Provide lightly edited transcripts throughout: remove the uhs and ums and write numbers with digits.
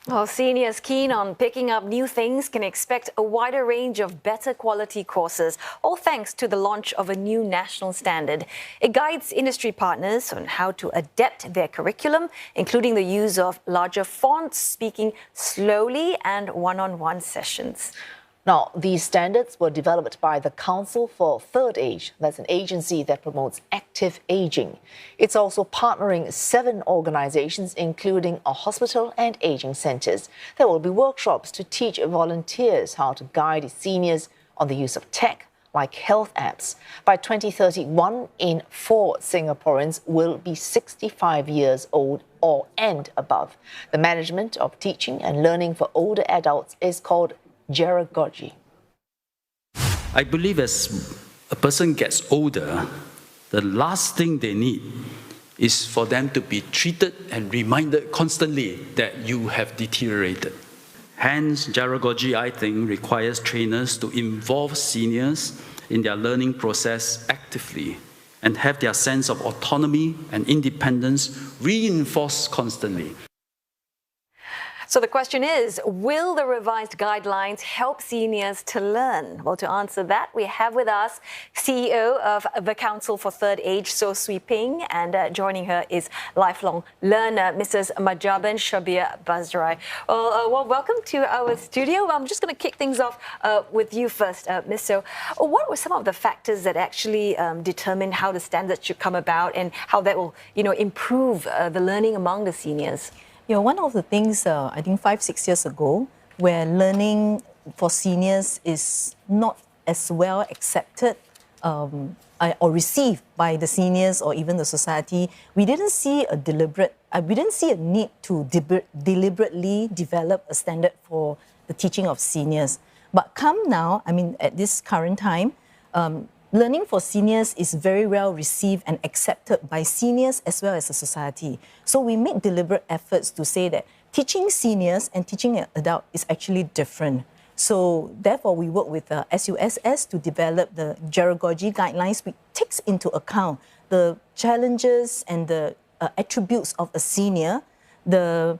Well, seniors keen on picking up new things can expect a wider range of better quality courses, all thanks to the launch of a new national standard. It guides industry partners on how to adapt their curriculum, including the use of larger fonts, speaking slowly, and one-on-one sessions. Now, these standards were developed by the Council for Third Age. That's an agency that promotes active aging. It's also partnering 7 organizations, including a hospital and aging centers. There will be workshops to teach volunteers how to guide seniors on the use of tech, like health apps. By 2030, 1 in 4 Singaporeans will be 65 years old and above. The management of teaching and learning for older adults is called geragogy. I believe as a person gets older, the last thing they need is for them to be treated and reminded constantly that you have deteriorated. Hence, geragogy, I think, requires trainers to involve seniors in their learning process actively and have their sense of autonomy and independence reinforced constantly. So the question is, will the revised guidelines help seniors to learn? Well, to answer that, we have with us CEO of the Council for Third Age, So Swee Ping, and joining her is lifelong learner, Mrs. Majaban Shabir Bazrai. Well, welcome to our studio. I'm just going to kick things off with you first, Ms. So. What were some of the factors that actually determined how the standards should come about and how that will, improve the learning among the seniors? One of the things, I think 5-6 years ago, where learning for seniors is not as well accepted or received by the seniors or even the society, we didn't see a need to deliberately develop a standard for the teaching of seniors. But come now, at this current time, learning for seniors is very well received and accepted by seniors as well as the society. So we make deliberate efforts to say that teaching seniors and teaching an adult is actually different. So therefore, we work with SUSS to develop the geragogy guidelines, which takes into account the challenges and the attributes of a senior, the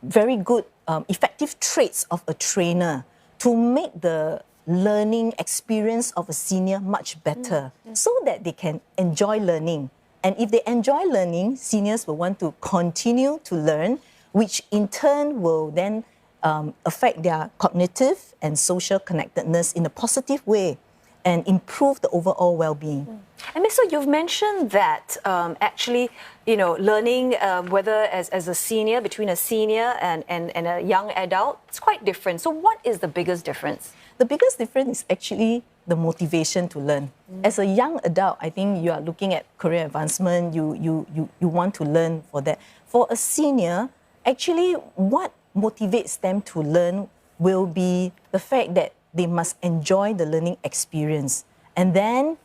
very good, effective traits of a trainer to make the learning experience of a senior much better so that they can enjoy learning. And if they enjoy learning, seniors will want to continue to learn, which in turn will then affect their cognitive and social connectedness in a positive way and improve the overall well-being. And Ms. So, you've mentioned that actually, learning whether as a senior, between a senior and a young adult, it's quite different. So what is the biggest difference? The biggest difference is actually the motivation to learn. As a young adult, I think you are looking at career advancement, you want to learn for that. For a senior, actually what motivates them to learn will be the fact that they must enjoy the learning experience. And then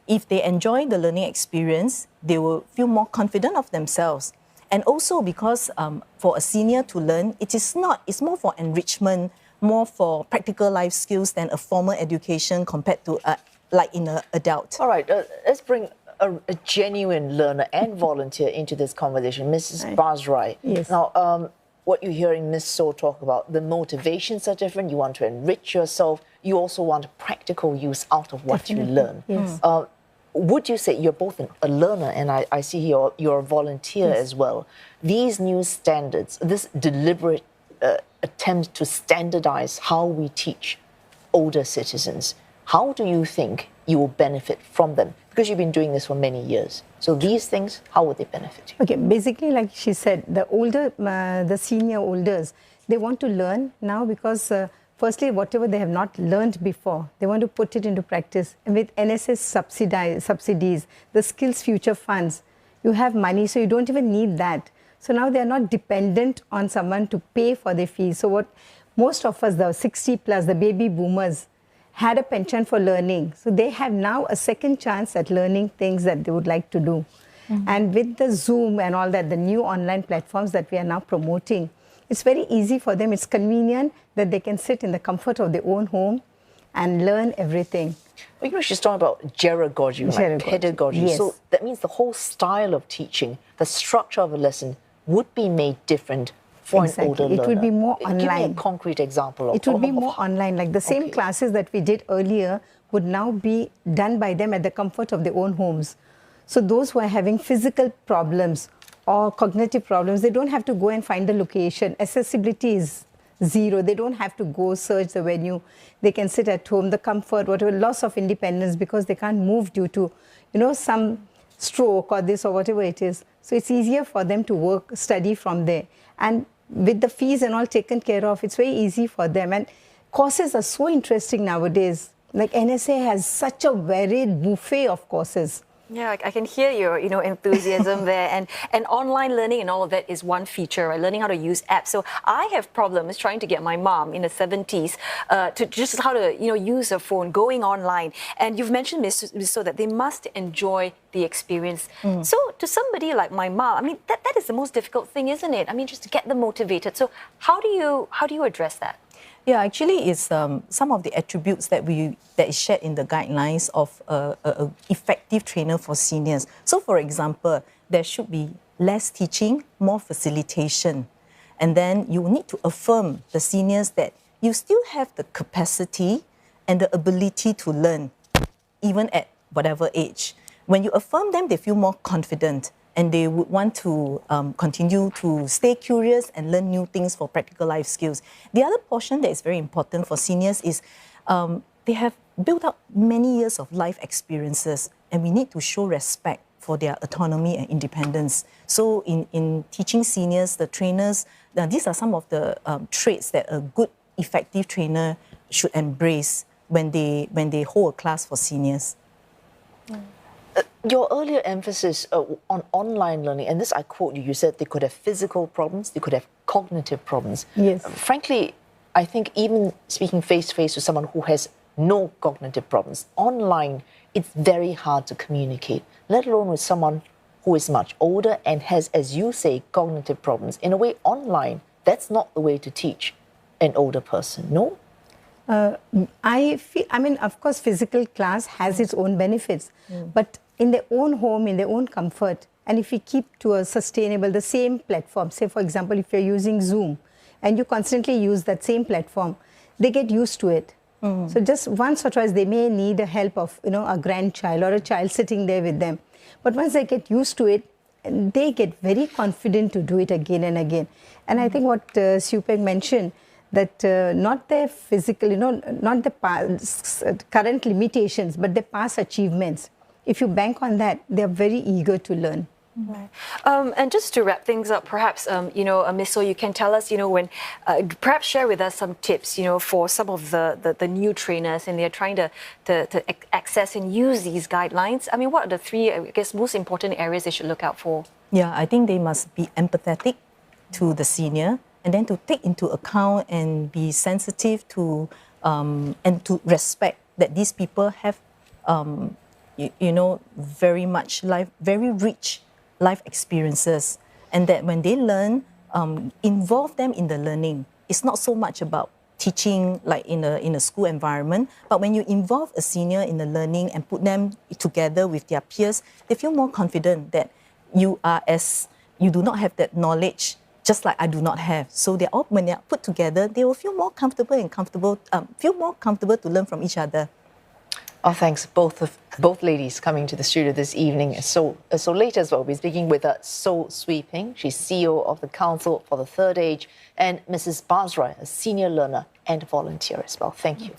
if they enjoy the learning experience, they will feel more confident of themselves. And also because for a senior to learn, it's more for enrichment, more for practical life skills than a formal education compared to like in an adult. All right, let's bring a genuine learner and volunteer into this conversation. Mrs. Bazrai. Yes. Now, what you're hearing Ms. So talk about, the motivations are different. You want to enrich yourself. You also want practical use out of what you learn. Yes. Would you say you're both a learner and I see here you're a volunteer as well. These new standards, this deliberate attempt to standardize how we teach older citizens, how do you think you will benefit from them? Because you've been doing this for many years. So these things, how will they benefit you? Okay, basically, like she said, the senior olders, they want to learn now because firstly, whatever they have not learned before, they want to put it into practice. And with NSS subsidies, the Skills Future Funds, you have money, so you don't even need that. So now they are not dependent on someone to pay for their fees. So what most of us, the 60 plus, the baby boomers, had a penchant for learning. So they have now a second chance at learning things that they would like to do. And with the Zoom and all that, the new online platforms that we are now promoting, it's very easy for them. It's convenient that they can sit in the comfort of their own home and learn everything. Well, she's talking about geragogy, like pedagogy. Yes. So that means the whole style of teaching, the structure of a lesson would be made different for Exactly. an older It would be learner? more Give me a online. concrete example of It would be of more online, like the same Okay. classes that we did earlier would now be done by them at the comfort of their own homes. So those who are having physical problems or cognitive problems, they don't have to go and find the location. Accessibility is zero. They don't have to go search the venue. They can sit at home, the comfort, whatever, loss of independence because they can't move due to, some stroke or this or whatever it is. So it's easier for them to work, study from there. And with the fees and all taken care of, it's very easy for them. And courses are so interesting nowadays. Like NSA has such a varied buffet of courses. Yeah, I can hear your, enthusiasm there, and online learning and all of that is one feature, right? Learning how to use apps. So I have problems trying to get my mom in the 70s to just how to, use a phone, going online. And you've mentioned, Ms. So, that they must enjoy the experience. So to somebody like my mom, I mean, that is the most difficult thing, isn't it? I mean, just to get them motivated. So how do you address that? Yeah, actually, it's some of the attributes that is shared in the guidelines of a effective trainer for seniors. So, for example, there should be less teaching, more facilitation, and then you need to affirm the seniors that you still have the capacity and the ability to learn, even at whatever age. When you affirm them, they feel more confident, and they would want to continue to stay curious and learn new things for practical life skills. The other portion that is very important for seniors is they have built up many years of life experiences, and we need to show respect for their autonomy and independence. So in teaching seniors, the trainers, these are some of the traits that a good, effective trainer should embrace when they hold a class for seniors. Your earlier emphasis on online learning, and this I quote you, you said they could have physical problems, they could have cognitive problems. Yes. Frankly, I think even speaking face-to-face with someone who has no cognitive problems, online, it's very hard to communicate, let alone with someone who is much older and has, as you say, cognitive problems. In a way, online, that's not the way to teach an older person, no? I mean, of course, physical class has its own benefits, but in their own home, in their own comfort, and if we keep to a sustainable, the same platform, say, for example, if you're using Zoom and you constantly use that same platform, they get used to it. So just once or twice, they may need the help of, a grandchild or a child sitting there with them. But once they get used to it, they get very confident to do it again and again. And I think what Siupeng mentioned, that not their physical, not the current limitations, but their past achievements. If you bank on that, they're very eager to learn. Right. And just to wrap things up, perhaps, Ms. So, you can tell us, when, perhaps share with us some tips, for some of the new trainers and they're trying to access and use these guidelines. I mean, what are the three, I guess, most important areas they should look out for? Yeah, I think they must be empathetic to the senior, and then to take into account and be sensitive to and to respect that these people have, very rich life experiences, and that when they learn, involve them in the learning. It's not so much about teaching like in a school environment, but when you involve a senior in the learning and put them together with their peers, they feel more confident that you do not have that knowledge, just like I do not have. So when they are put together, they will feel more comfortable to learn from each other. Oh, thanks, both ladies coming to the studio this evening. So later as well, we'll be speaking with So Siupeng. She's CEO of the Council for the Third Age, and Mrs. Basra, a senior learner and volunteer as well. Thank you.